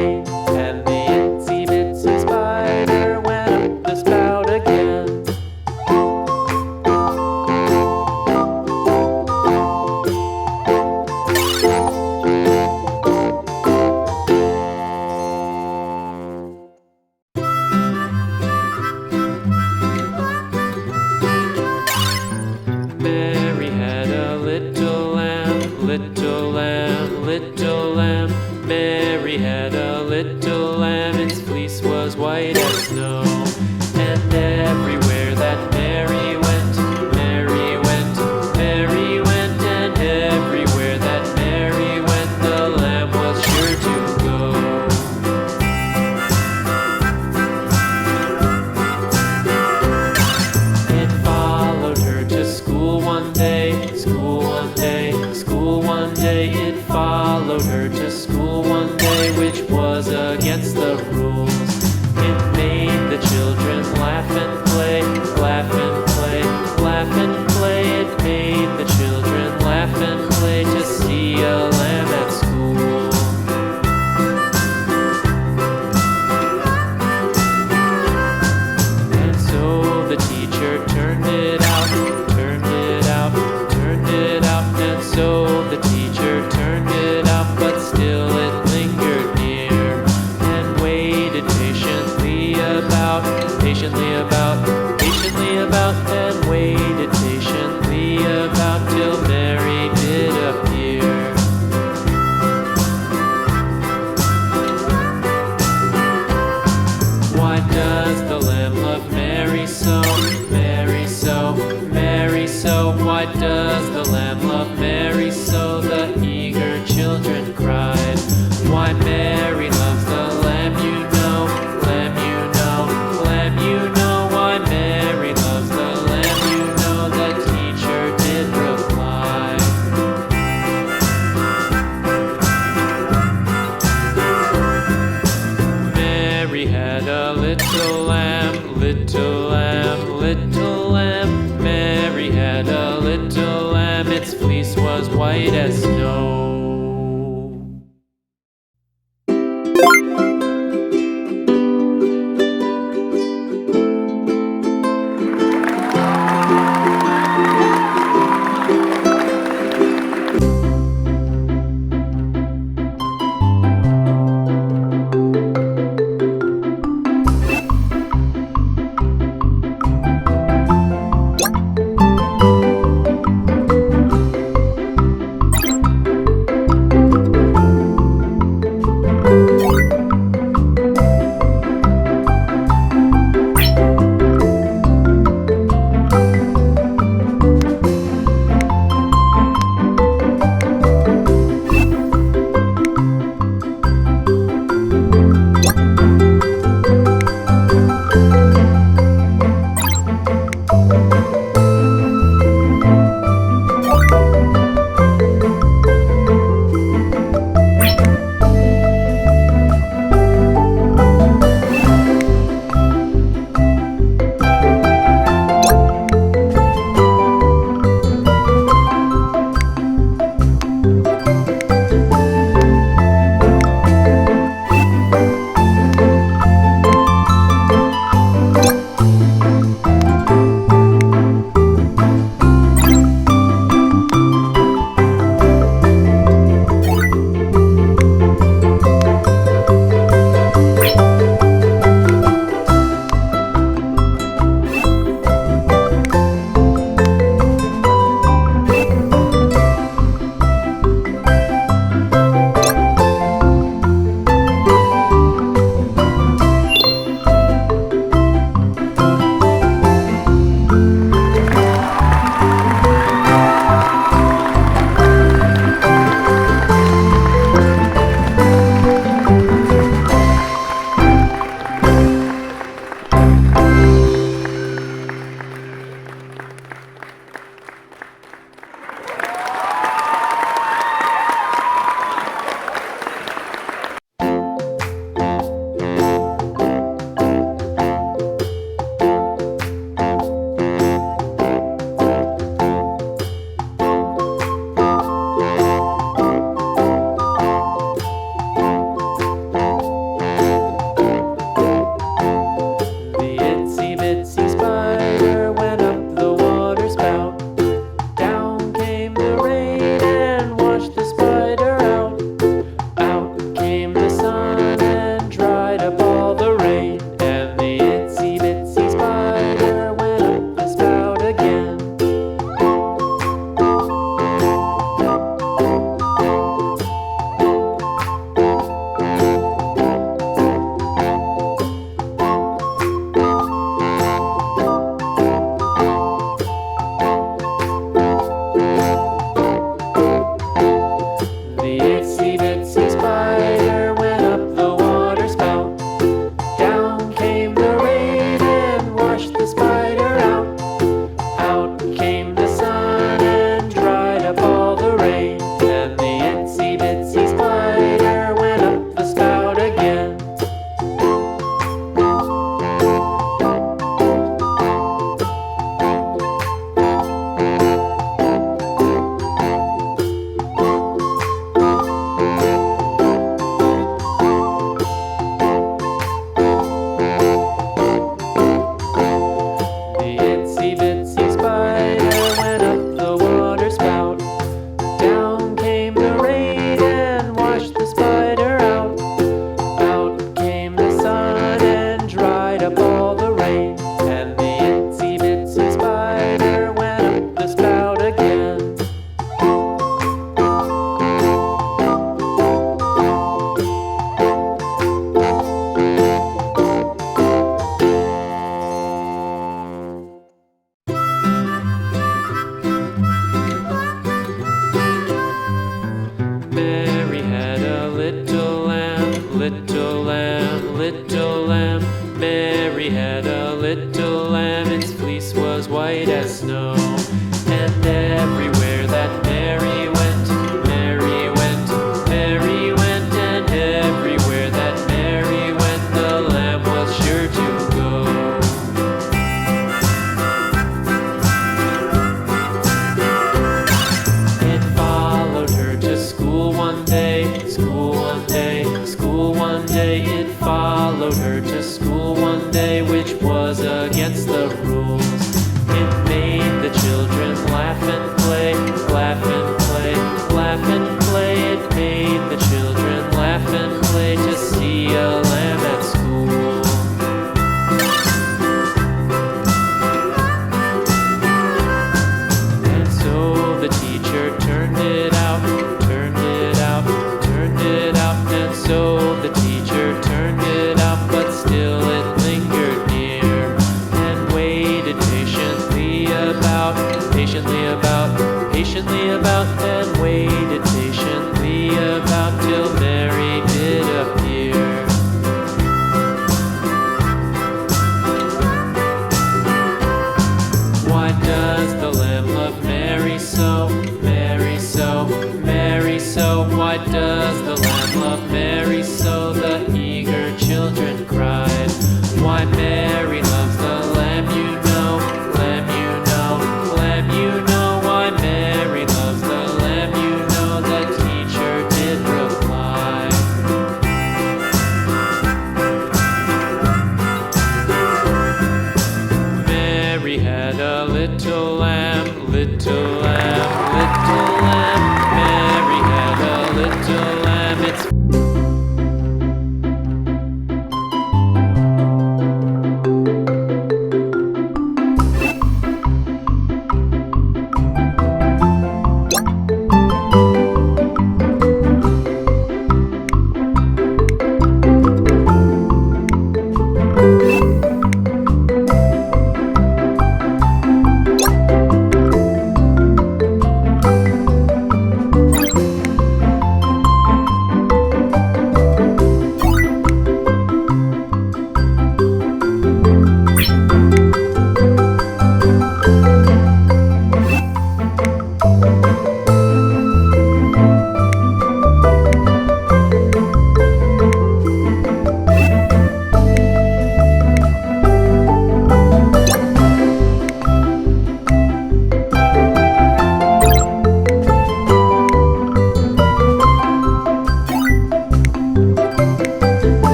rain, and the itsy bitsy spider went up the spout again. Mary had a little lamb, little lamb, little lamb. Mary had a little lamb, its fleece was white as snow. And everywhere that Mary went, Mary went, Mary went. And everywhere that Mary went, the lamb was sure to go. It followed her to school one day, school one day, school one day. It followed her to school one day, which was against the rules. It made the children laugh and play, laugh and play, laugh and play. It made the children laugh and play to see a lamb at school. And so the teacher turned it out, turned it out, turned it out. And so the teacher turned it out, but still it lingered near, and waited patiently about, patiently about, patiently about, and waited patiently about till Mary did appear. Why does the lamb love Mary so, Mary so, Mary so? Why does the lamb love Mary so? The eager children cried. Why Mary loves the lamb, you know, lamb, you know, lamb, you know. Why Mary loves the lamb, you know, the teacher did reply. Mary had a little lamb, little lamb, little lamb. Mary had a little lamb, its fleece was white as snow. little lamb, little lamb. Mary had a little lamb, its fleece was white as snow. And everywhere that Mary went, Mary went, Mary went, and everywhere that Mary went, the lamb was sure to go. It followed her to school one day, school one day, school one day. It followed her to school one day, which was against the rules. It made the children laugh and play, laugh and play, laugh and play. It made the children laugh and play to see a lamb at school. And so the teacher turned it out, turned it out, turned it out. And so the teacher turned it out, but still it lingered near and waited patiently about, patiently about, patiently about, and waited patiently about till Mary did appear. Why does the lamb love Mary so, Mary so, Mary so? Why does the lamb love Mary so? The eager children cried. Why Mary loves the lamb, you know, lamb, you know, lamb, you know. Why Mary loves the lamb, you know, the teacher did reply. Mary had a little lamb, little lamb, little lamb. Mary had a little lamb, its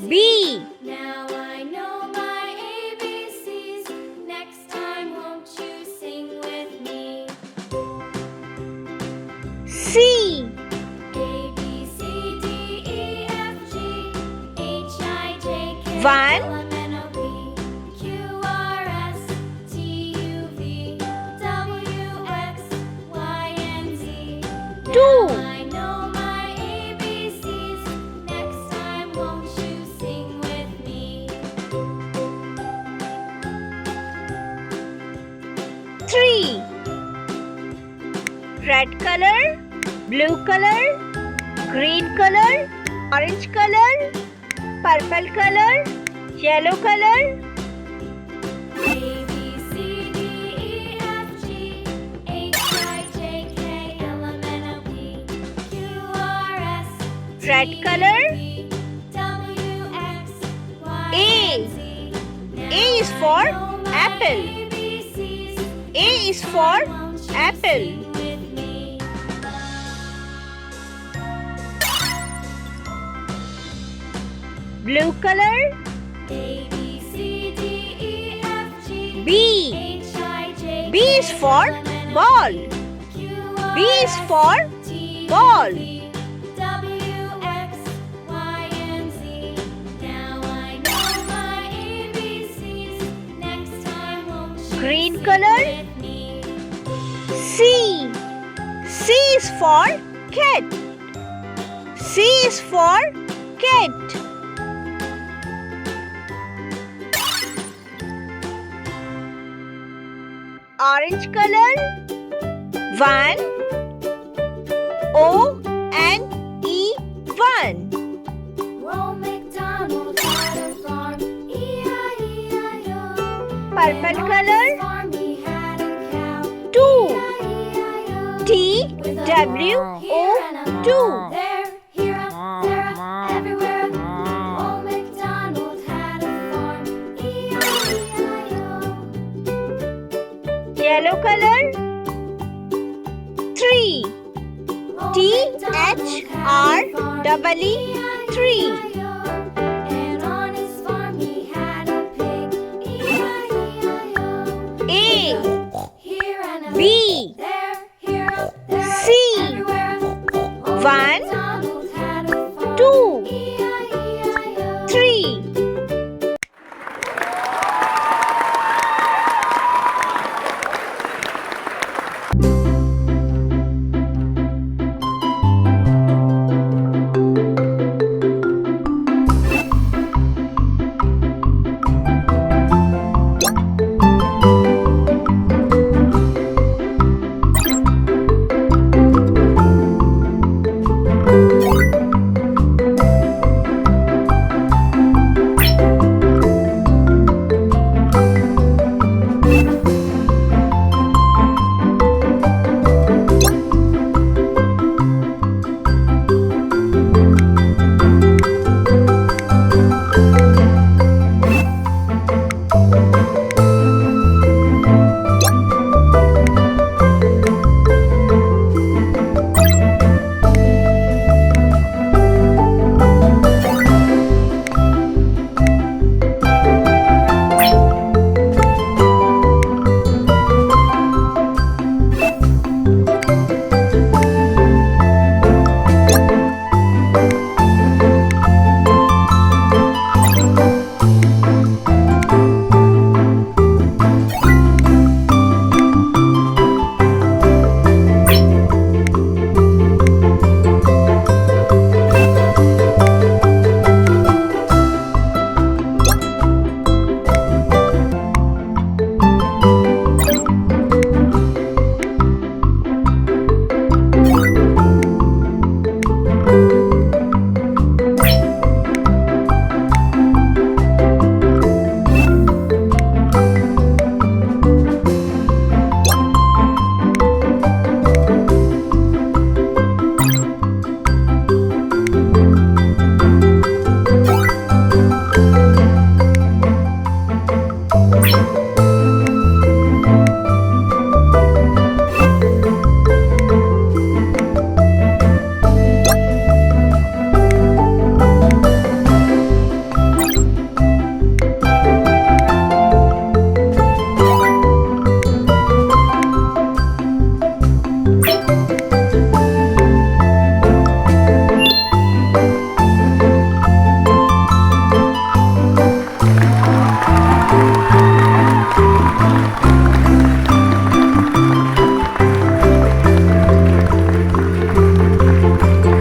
B. Now I know my ABCs. Next time, won't you sing with me? C. A, B, C, D, E, F, G, H, I, J, K, One. L, M, N, O, P, Q, R, S, T, U, 3. Red color, blue color, green color, orange color, purple color, yellow color. A, B, C, D, E, F, G, H, I, J, K, L, M, N, O, P, Q, R, S, T, Red color. U, V, W, X, Y, A. and Z. Now A is for I know my apple. ABCs. A is for Won't you apple. sing with me? Blue color, A, B, C, D, E, F, G, B. H, I, J, B is K, for L, M, N, O, ball. P, Q, R, B is S, for T, ball. U, V, W, X, Y, and Z. Now I know my ABCs. Next time won't you Green sing color. with me? C. C is for cat. C is for cat. Orange color. 1. O and E 1. Old MacDonald had a farm, E-I-E-I-O. Purple And on color. his farm he had a cow, 2. E-I-E-I-O. T With a W here and a O 2. there, here, there, everywhere. Old MacDonald had a farm, E-I-E-I-O. Yellow color. 3. Old T MacDonald H had R a farm, double E 3. E-I-E-I-O. And on his farm he had a pig, E-I-E-I-O. A. Here and a B. there, here, there, C. everywhere. 1.